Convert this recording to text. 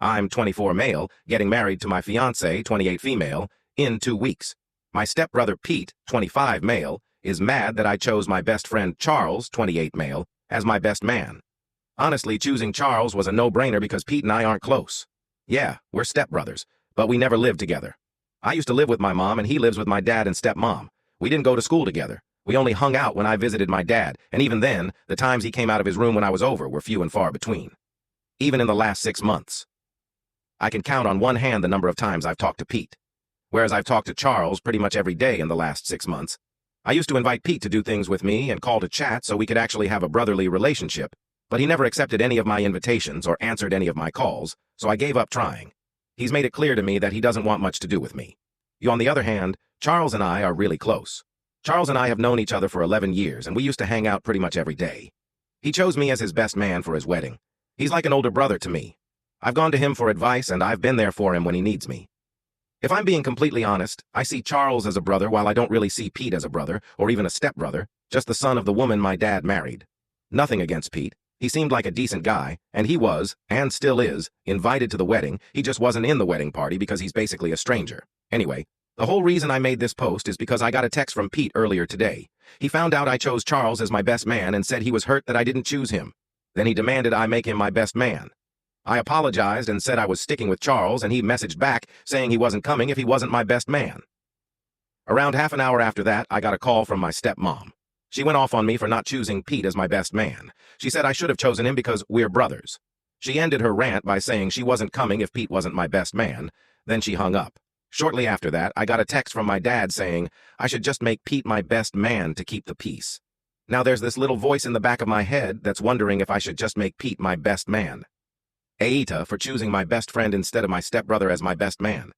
I'm 24 male, getting married to my fiancée, 28 female, in 2 weeks. My stepbrother Pete, 25 male, is mad that I chose my best friend Charles, 28 male, as my best man. Honestly, choosing Charles was a no-brainer because Pete and I aren't close. Yeah, we're stepbrothers, but we never lived together. I used to live with my mom and he lives with my dad and stepmom. We didn't go to school together. We only hung out when I visited my dad, and even then, the times he came out of his room when I was over were few and far between. Even in the last 6 months. I can count on one hand the number of times I've talked to Pete. Whereas I've talked to Charles pretty much every day in the last 6 months. I used to invite Pete to do things with me and call to chat so we could actually have a brotherly relationship, but he never accepted any of my invitations or answered any of my calls, so I gave up trying. He's made it clear to me that he doesn't want much to do with me. On the other hand, Charles and I are really close. Charles and I have known each other for 11 years, and we used to hang out pretty much every day. He chose me as his best man for his wedding. He's like an older brother to me. I've gone to him for advice, and I've been there for him when he needs me. If I'm being completely honest, I see Charles as a brother while I don't really see Pete as a brother, or even a stepbrother, just the son of the woman my dad married. Nothing against Pete. He seemed like a decent guy, and he was, and still is, invited to the wedding. He just wasn't in the wedding party because he's basically a stranger. Anyway, the whole reason I made this post is because I got a text from Pete earlier today. He found out I chose Charles as my best man and said he was hurt that I didn't choose him. Then he demanded I make him my best man. I apologized and said I was sticking with Charles, and he messaged back saying he wasn't coming if he wasn't my best man. Around half an hour after that, I got a call from my stepmom. She went off on me for not choosing Pete as my best man. She said I should have chosen him because we're brothers. She ended her rant by saying she wasn't coming if Pete wasn't my best man. Then she hung up. Shortly after that, I got a text from my dad saying I should just make Pete my best man to keep the peace. Now there's this little voice in the back of my head that's wondering if I should just make Pete my best man. AITA for choosing my best friend instead of my stepbrother as my best man.